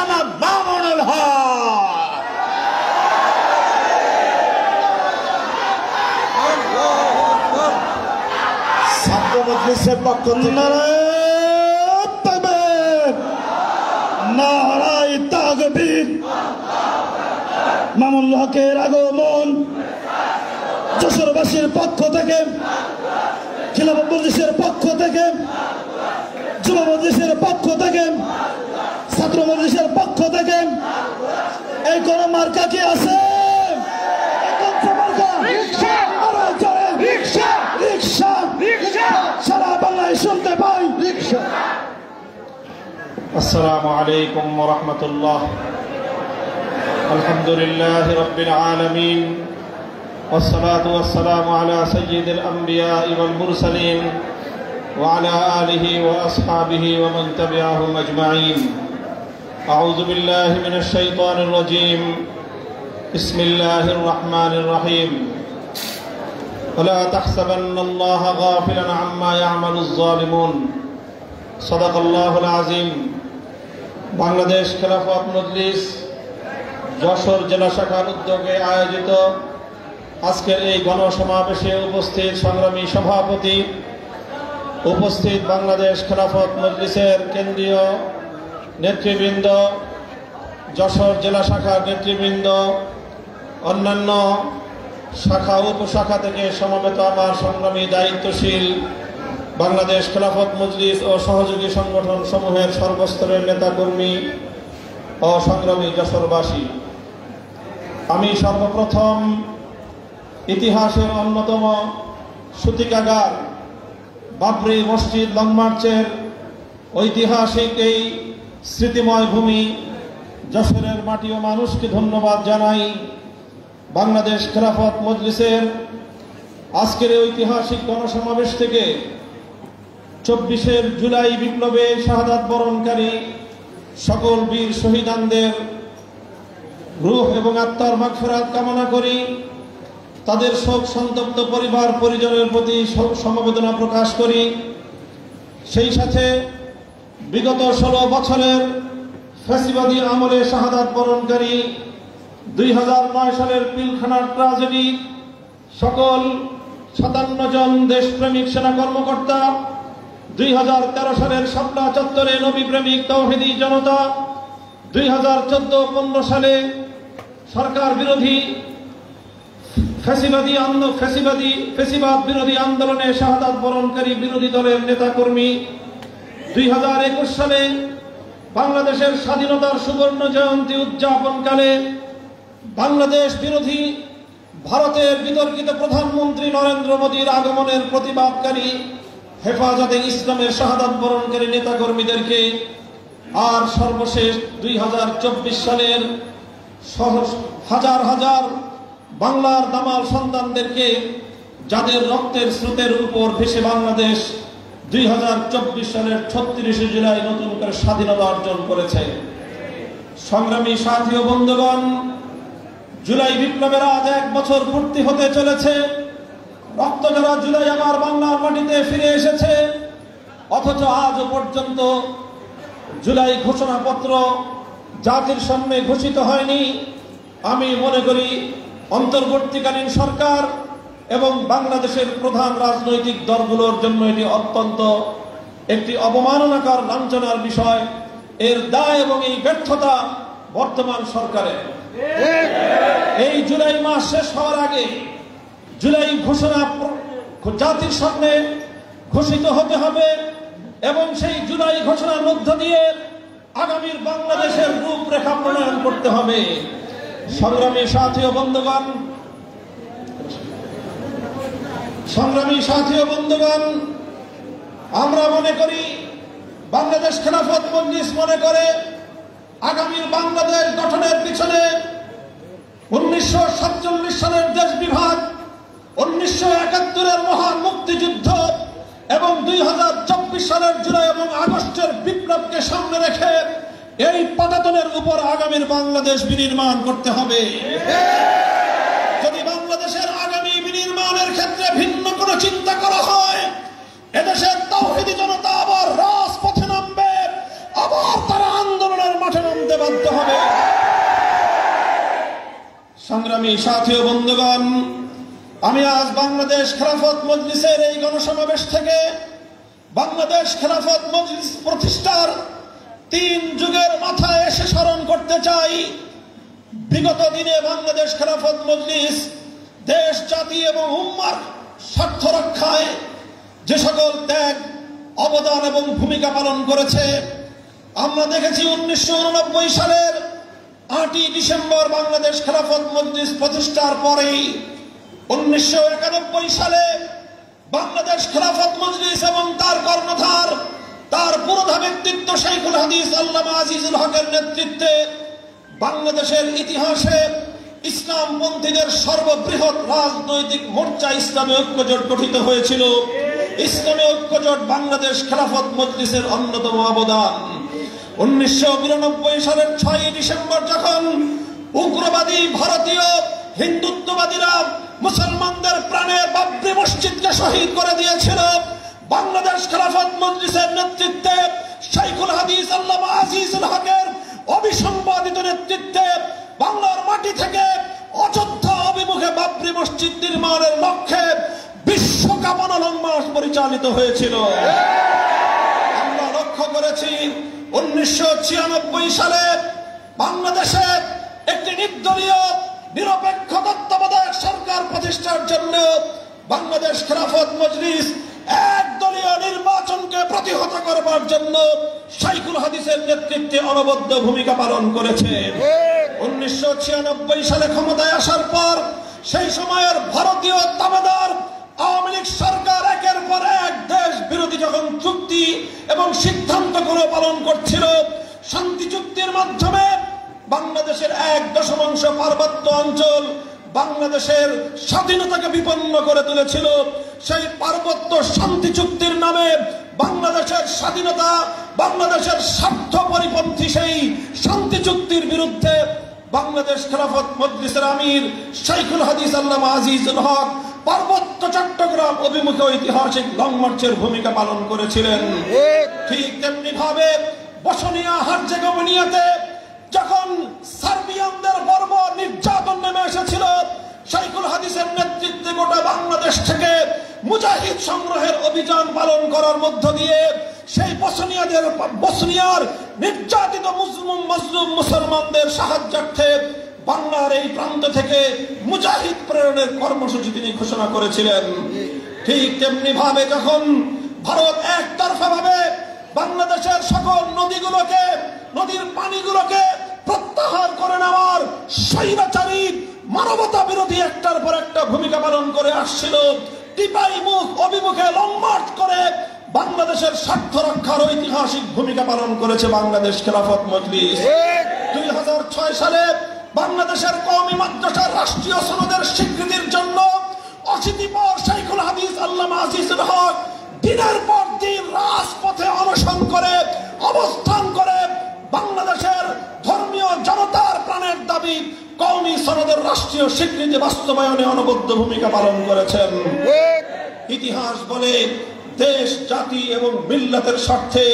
জনাব মামুনুল হক। ছাত্র মজলিসের পক্ষ থেকে নারায়ে তাকবীর। মামুনুল হকের আগমন যশোরবাসীর পক্ষ থেকে, খিলাফত মজলিসের পক্ষ থেকে, যুব মজলিসের পক্ষ থেকে, ছাত্র মজলিসের পক্ষ থেকে। এই কোন মার্কা কি আছে? সারা বাংলায় শুনতে পাই রিকশা। আসসালামু আলাইকুম ওয়া রাহমাতুল্লাহ। আলহামদুলিল্লাহি রাব্বিল আলামিন والصلاة والسلام على سيد الأنبياء والمرسلين وعلى آله وأصحابه ومن تبعهم أجمعين. أعوذ بالله من الشيطان الرجيم. بسم الله الرحمن الرحيم. ولا تحسبن الله غافلا عما يعمل الظالمون. صدق الله العظيم. বাংলাদেশ খেলাফত মজলিস যশোর জেলা শাখার উদ্যোগে আয়োজিত আজকের এই গণসমাবেশে উপস্থিত সংগ্রামী সভাপতি, উপস্থিত বাংলাদেশ খেলাফত মজলিসের কেন্দ্রীয় নেতৃবৃন্দ, যশোর জেলা শাখার নেতৃবৃন্দ, অন্যান্য শাখা উপশাখা থেকে সমবেত আমার সংগ্রামী দায়িত্বশীল বাংলাদেশ খেলাফত মজলিস ও সহযোগী সংগঠন সমূহের সর্বস্তরের নেতাকর্মী ও সংগ্রামী যশোরবাসী, আমি সর্বপ্রথম ইতিহাসের অন্যতম সূতিকাগার বাবরি মসজিদ লং মার্চের ঐতিহাসিক এই স্মৃতিময় ভূমি যশোরের মাটি ও মানুষকে ধন্যবাদ জানাই। বাংলাদেশ খেলাফত মজলিসের আজকের ঐতিহাসিক গণসমাবেশ থেকে 24 জুলাই বিপ্লবে শাহাদাত বরণকারী সকল বীর শহীদানদের রূহ এবং আত্মার মাগফিরাত কামনা করি। তাদের শোক সন্তপ্ত পরিবার পরিজনের প্রতি সমবেদনা প্রকাশ করি। সেই সাথে বিগত 16 বছরের ফ্যাসিবাদী আমলে শাহাদাত বরণকারী 2009 সালের পিলখানার ট্র্যাজেডি সকল 57 জন দেশপ্রেমিক সেনা কর্মকর্তা, 2013 সালের শাপলা চত্বরে নবী প্রেমিক তাওহীদি জনতা, 2014-15 সালে সরকার বিরোধী ফ্যাসিবাদ বিরোধী আন্দোলনে শাহাদাত বরণকারী বিরোধী দলের নেতাকর্মী, 2021 সালে বাংলাদেশের স্বাধীনতার সুবর্ণ জয়ন্তী উদযাপনকালে বাংলাদেশ বিরোধী ভারতের বিতর্কিত প্রধানমন্ত্রী নরেন্দ্র মোদীর আগমনের প্রতিবাদকারী হেফাজতে ইসলামের শাহাদাত বরণকারী নেতাকর্মীদেরকে, আর সর্বশেষ 2024 সালের হাজার হাজার বাংলার দামাল সন্তানদেরকে, যাদের রক্তের স্রোতের উপর ভেসে বাংলাদেশ 2024 সালের 36 জুলাই নতুন করে স্বাধীনতা অর্জন করেছে। সংগ্রামী সাথী ও বন্ধুগণ, জুলাই বিপ্লবের আজ 1 বছর পূর্তি হতে চলেছে। রক্ত ঝরা জুলাই আবার বাংলার মাটিতে ফিরে এসেছে, অথচ আজও পর্যন্ত জুলাই ঘোষণাপত্র জাতির সামনে ঘোষিত হয়নি। আমি মনে করি অন্তর্বর্তীকালীন সরকার এবং বাংলাদেশের প্রধান রাজনৈতিক দলগুলোর জন্য এটি অত্যন্ত একটি অবমাননাকর লাঞ্ছনার বিষয়। এর দায় এবং এই ব্যর্থতা বর্তমান সরকারের। এই জুলাই মাস শেষ হওয়ার আগে জুলাই ঘোষণা জাতির সামনে ঘোষিত হতে হবে এবং সেই জুলাই ঘোষণার মধ্য দিয়ে আগামীর বাংলাদেশের রূপরেখা প্রণয়ন করতে হবে। সংগ্রামী সাথী ও বন্ধুগণ, আমরা মনে করি, বাংলাদেশ খেলাফত মজলিস মনে করে, আগামীর বাংলাদেশ গঠনের পিছনে 1947 সালের দেশ বিভাগ, 1971-এর মহান মুক্তিযুদ্ধ এবং 2024 সালের জুলাই এবং আগস্টের বিপ্লবকে সামনে রেখে এই পতাতনের উপর আগামীর বাংলাদেশ বিনির্মাণ করতে হবে। যদি বাংলাদেশের আগামী বিনির্মাণের ক্ষেত্রে ভিন্ন কোনো চিন্তা করা হয়, এদেশের তাওহীদি জনতা আবার রাজপথে নামবে, আবার তারা আন্দোলনের মাঠে নামতে বাধ্য হবে। সংগ্রামী সাথী ও বন্ধুগণ, আমি আজ বাংলাদেশ খেলাফত মজলিসের এই গণসমাবেশ থেকে বাংলাদেশ খেলাফত মজলিস প্রতিষ্ঠার 3 যুগের মাথায় এসে স্মরণ করতে চাই, বিগত দিনে বাংলাদেশ খেলাফত মজলিস দেশ, জাতি এবং উম্মার স্বার্থ রক্ষায় যে সকল ত্যাগ, অবদান এবং ভূমিকা পালন করেছে। আমরা দেখেছি 1989 সালের 8ই ডিসেম্বর বাংলাদেশ খেলাফত মজলিস প্রতিষ্ঠার পরেই 1991 সালে বাংলাদেশ খেলাফত মজলিস এবং তার কর্ণধার, তার পুরোধা ব্যক্তিত্ব শাইখুল হাদিস আল্লামা আজিজুল হকের নেতৃত্বে বাংলাদেশের ইতিহাসে ইসলামপন্থীদের সর্ববৃহৎ রাজনৈতিক মোর্চা ইসলামী ঐক্যজোট গঠিত হয়েছিল। ইসলামী ঐক্যজোট বাংলাদেশ খেলাফত মজলিসের অন্যতম অবদান। 1992 সালের 6ই ডিসেম্বর যখন উগ্রবাদী ভারতীয় হিন্দুত্ববাদীরা মুসলমানদের প্রাণের বাবরি মসজিদকে শহীদ করে দিয়েছিল, বাংলাদেশ খেলাফত মজলিসের নেতৃত্বে শাইখুল হাদিস আল্লামা আজিজুল হকের অবিসংবাদিত নেতৃত্বে বাংলার মাটি থেকে অযোধ্যা অভিমুখে বাবরি মসজিদ নির্মাণের লক্ষ্যে বিশ্বকাপনা লং মার্চ পরিচালিত হয়েছিল। আমরা লক্ষ্য করেছি 1996 সালে বাংলাদেশে একটি নির্দলীয় নিরপেক্ষ তত্ত্বাবধায়ক সরকার প্রতিষ্ঠার জন্য বাংলাদেশ খেলাফত মজলিস একদলীয় নির্বাচনকে প্রতিহত করবার জন্য শাইখুল হাদিসের নেতৃত্বে অনবদ্য ভূমিকা পালন করেছে। 1996 সালে ক্ষমতায় আসার পর সেই সময়ের ভারতীয় তাবেদার আওয়ামী লীগ সরকার একের পর এক দেশ বিরোধী যখন চুক্তি এবং সিদ্ধান্তগুলো পালন করছিল, শান্তি চুক্তির মাধ্যমে বাংলাদেশের 1/10 পার্বত্য অঞ্চল বাংলাদেশের স্বাধীনতাকে বিপন্ন করে তুলেছিল। সেই পার্বত্য শান্তি চুক্তির নামে বাংলাদেশের স্বাধীনতা, বাংলাদেশের স্বার্থ পরিপন্থী সেই শান্তি চুক্তির বিরুদ্ধে বাংলাদেশ খেলাফত মজলিসের আমির শাইখুল হাদিস আল্লামা আজিজুল হক পার্বত্য চট্টগ্রাম অভিমুখে ঐতিহাসিক লং মার্চের ভূমিকা পালন করেছিলেন। ঠিক তেমনি ভাবে বসনিয়া হার্জেগোভিনিয়াতে যখন সার্বিয়ানদের বর্বর নির্যাতন নেমে এসেছিল, শাইখুল হাদিসের নেতৃত্বে গোটা বাংলাদেশ থেকে মুজাহিদ সংগ্রহের অভিযান পালন করার মধ্য দিয়ে সেই বসনিয়ার নির্যাতিত মজলুম মুসলমানদের সাহায্যার্থে বাংলার এই প্রান্ত থেকে মুজাহিদ প্রেরণের কর্মসূচি তিনি ঘোষণা করেছিলেন। ঠিক তেমনি ভাবে যখন ভারত একতরফা ভাবে বাংলাদেশের সকল নদীর পানিগুলোকে প্রত্যাহার করে নেওয়ার স্বৈরাচারী মানবতা বিরোধী একটার পর একটা ভূমিকা পালন করে আসছিল, টিপাই মুখ অভিমুখে লং মার্চ করে বাংলাদেশের স্বার্থ রক্ষার ঐতিহাসিক ভূমিকা পালন করেছে বাংলাদেশ খেলাফত মজলিস। 2006 সালে বাংলাদেশের কওমি মাদ্রাসার রাষ্ট্রীয় সনদের স্বীকৃতির জন্য অশীতিপর শাইখুল হাদিস আল্লামা আজিজুল হক দিনের পর দিন রাজপথে অনশন করে অবস্থান করে বাংলাদেশের ধর্মীয় জনতার প্রাণের দাবি কওমি সনদের রাষ্ট্রীয় স্বীকৃতি বাস্তবায়নে অনবদ্য ভূমিকা পালন করেছেন। ইতিহাস বলে দেশ, জাতি এবং মিল্লাতের স্বার্থে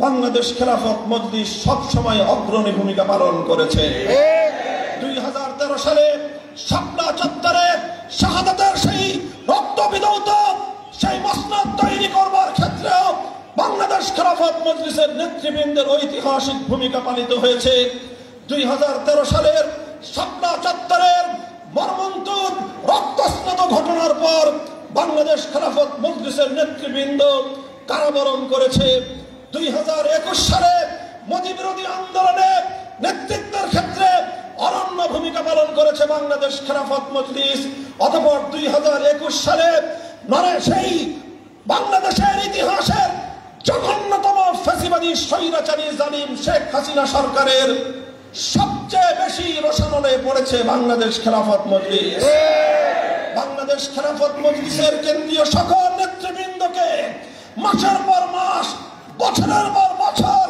বাংলাদেশ খেলাফত মজলিস সবসময় অগ্রণী ভূমিকা পালন করেছে। 2013 সালে শাপলা চত্বরে শাহাদাতের সেই রক্ত বিধৌত সেই মসনদ তৈরি করবার ক্ষেত্রেও বাংলাদেশ খেলাফত মজলিসের নেতৃবৃন্দের ঐতিহাসিক ভূমিকা পালিত হয়েছে। 2013 সালের শাপলা চত্বরের মর্মন্তুদ রক্তস্নাত ঘটনার পর বাংলাদেশ খেলাফত মজলিসের নেতৃবৃন্দ কারাবরণ করেছে। 2021 সালে মোদী বিরোধী আন্দোলনে নেতৃত্বের ক্ষেত্রে অনন্য ভূমিকা পালন করেছে বাংলাদেশ খেলাফত মজলিস। অতঃপর 2021 সালে সেই বাংলাদেশের ইতিহাসের জঘন্যতম ফ্যাসিবাদী স্বৈরাচারী জালিম শেখ হাসিনা সরকারের সবচেয়ে বেশি রসাতলে পড়েছে বাংলাদেশ খেলাফত মজলিস। বাংলাদেশ খেলাফত মজলিসের কেন্দ্রীয় সকল নেতৃবৃন্দকে মাসের পর মাস, বছরের পর বছর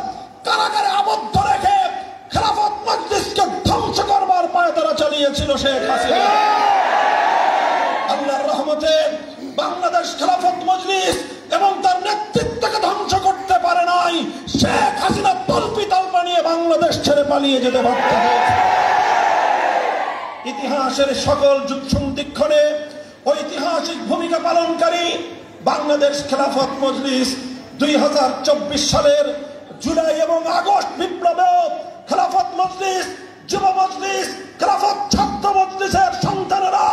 কারাগারে আবদ্ধ রেখে খেলাফত মজলিসকে ধ্বংস করবার পায়তারা চালিয়েছিল শেখ হাসিনা। আল্লাহর রহমতে বাংলাদেশ খেলাফত মজলিস এবং তার নেতৃত্বকে ধ্বংস করতে পারে নাই। শেখ হাসিনা তল্পি তল্পা নিয়ে বাংলাদেশ ছেড়ে পালিয়ে যেতে বাধ্য হয়েছে। ইতিহাসের সকল যুগ সন্ধিক্ষণে ঐতিহাসিক ভূমিকা পালনকারী বাংলাদেশ খেলাফত মজলিস 2024 সালের জুলাই এবং আগস্ট বিপ্লবে খেলাফত মজলিস, যুব মজলিস, খেলাফত ছাত্র মজলিসের সন্তানেরা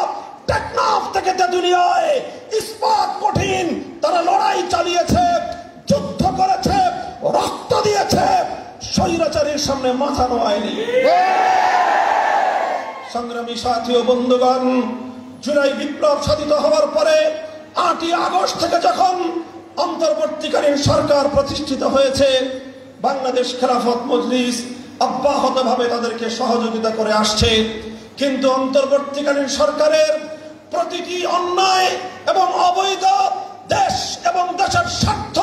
টেকনাফ থেকে তেঁতুলিয়ায় ইস্পাত কঠিন তারা লড়াই চালিয়েছে, যুদ্ধ করেছে, রক্ত দিয়েছে, স্বৈরাচারীর সামনে মাথা নোয়ায়নি। সংগ্রামী সাথী ও বন্ধুগণ, জুলাই বিপ্লব সাধিত হওয়ার পরে 8ই আগস্ট থেকে যখন অন্তর্বর্তীকালীন সরকার প্রতিষ্ঠিত হয়েছে, বাংলাদেশ খেলাফত মজলিস অব্যাহতভাবে তাদেরকে সহযোগিতা করে আসছে। কিন্তু অন্তর্বর্তীকালীন সরকারের প্রতিটি অন্যায় এবং অবৈধ দেশ এবং দেশের স্বার্থ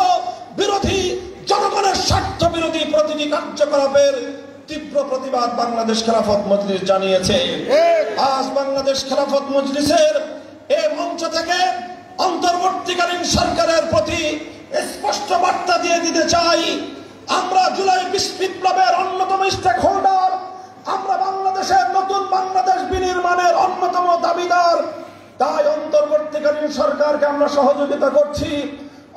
বিরোধী, জনগণের স্বার্থ বিরোধী প্রতিটি কার্যকলাপের তীব্র প্রতিবাদ বাংলাদেশ খেলাফত মজলিস জানিয়েছে। আজ বাংলাদেশ খেলাফত মজলিসের এই মঞ্চ থেকে অন্তর্বর্তীকালীন সরকারের প্রতি স্পষ্ট বার্তা দিয়ে দিতে চাই, আমরা জুলাই বিপ্লবের অন্যতম স্টেক হোল্ডার, আমরা বাংলাদেশের নতুন বাংলাদেশ বিনির্মাণের অন্যতম দাবিদার। তাই অন্তর্বর্তীকালীন সরকারকে আমরা সহযোগিতা করছি,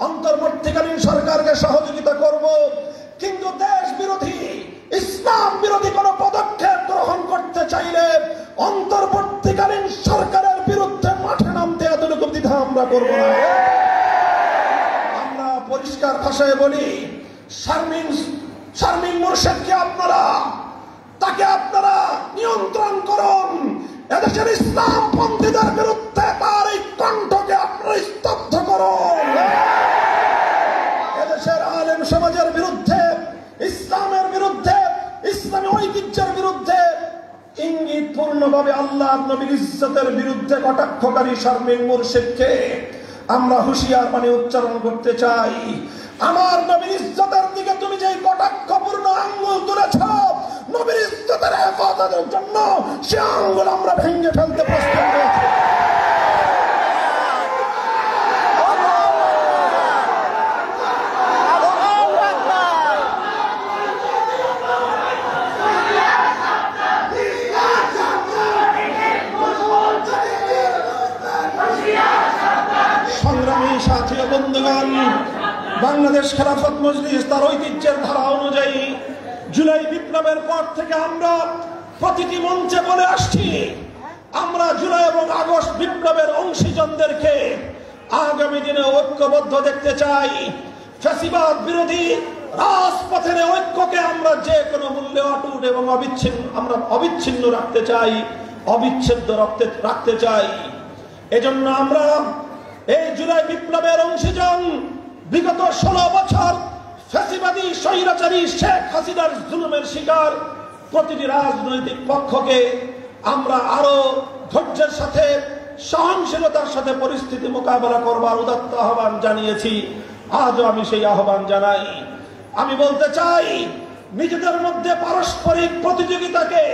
অন্তর্বর্তীকালীন সরকারকে সহযোগিতা করব। কিন্তু দেশ বিরোধী, ইসলাম বিরোধী কোন পদক্ষেপ গ্রহণ করতে চাইলে অন্তর্বর্তীকালীন সরকারের বিরুদ্ধে মাঠে নামতে এতটুকু দ্বিধা আমরা করব না। আমরা পরিষ্কার ভাষায় বলি, শারমিন মুর্শেদকে তাকে আপনারা নিয়ন্ত্রণ করুন। এদেশের ইসলাম পন্থীদের বিরুদ্ধে তার এই কণ্ঠকে আপনারা স্তব্ধ করুন। এদেশের আলেম সমাজের বিরুদ্ধে, ইসলামের বিরুদ্ধে, ইসলামী ঐতিহ্যের বিরুদ্ধে, ইঙ্গিত পূর্ণভাবে আল্লাহ নবীর ইজ্জতের বিরুদ্ধে কটাক্ষকারী শারমিন মুর্শেদকে আমরা হুঁশিয়ার বাণী উচ্চারণ করতে চাই। আমার নবীর ইজ্জতের দিকে তুমি যে কটাক্ষপূর্ণ আঙ্গুল তুলেছ, নবীর ইজ্জতের হেফাজতের জন্য সে আঙ্গুল আমরা ভেঙে ফেলতে প্রস্তুত রয়েছি। সংগ্রামী সাথী ও বন্ধুগণ, বাংলাদেশ খেলাফত মজলিস তার ঐতিহ্যের ধারা অনুযায়ী জুলাই বিপ্লবের পর থেকে আমরা প্রতিটি মঞ্চে বলে আসছি, আমরা জুলাই এবং আগস্ট বিপ্লবের অংশীজনদেরকে আগামী দিনে ঐক্যবদ্ধ দেখতে চাই। ফ্যাসিবাদ বিরোধী রাজপথের ঐক্যকে আমরা যে কোনো মূল্যে অটুট এবং অবিচ্ছিন্ন রাখতে চাই, অবিচ্ছেদ্য রাখতে চাই। এজন্য আমরা এই জুলাই বিপ্লবের অংশীজন বিগত 16 বছর ফ্যাসিবাদী স্বৈরাচারী শেখ হাসিনার জুলুমের শিকার প্রতিটি রাজনৈতিক পক্ষকে আমরা আরো ধৈর্যের সাথে, সহনশীলতার সাথে পরিস্থিতি মোকাবেলা করবার উদাত্ত আহ্বান জানিয়েছি। আজও আমি সেই আহ্বান জানাই। আমি বলতে চাই, নিজেদের মধ্যে পারস্পরিক প্রতিযোগিতাকে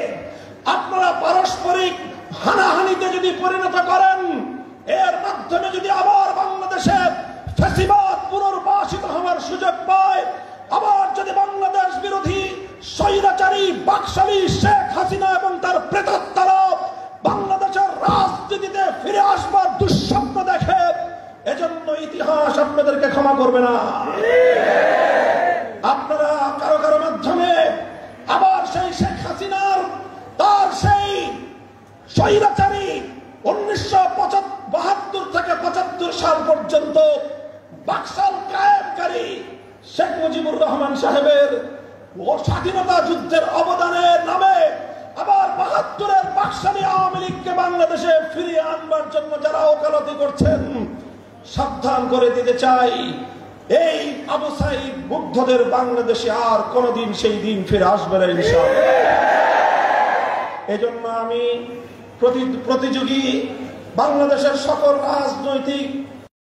আপনারা পারস্পরিক হানাহানিতে যদি পরিণত করেন, এর মাধ্যমে যদি আবার বাংলাদেশে ফ্যাসিবাদ পুনর্বাসিত হওয়ার সুযোগ পায়, আবার যদি বাংলাদেশ বিরোধী স্বৈরাচারী বাকশালী শেখ হাসিনা এবং তার প্রেতাত্মারা বাংলাদেশের রাজনীতিতে ফিরে আসবার দুঃস্বপ্ন দেখে, এজন্য ইতিহাস আপনাদেরকে ক্ষমা করবে না। আপনারা কারো কারো মাধ্যমে আবার সেই শেখ হাসিনার তার সেই স্বৈরাচারী 1972 থেকে 75 সাল পর্যন্ত বাকশাল কায়েমকারী শেখ মুজিবুর রহমান সাহেবের স্বাধীনতা যুদ্ধের অবদানের নামে আবার 72-এর বাকশালী আওয়ামী লীগকে বাংলাদেশে ফিরিয়ে আনবার জন্য যারা ওকালতি করছেন, সাবধান করে দিতে চাই, এই আবু সাইদ মুগ্ধদের বাংলাদেশে আর কোনদিন সেই দিন ফিরে আসবে না ইনশাআল্লাহ। এজন্য আমি প্রতিযোগী বাংলাদেশের সকল রাজনৈতিক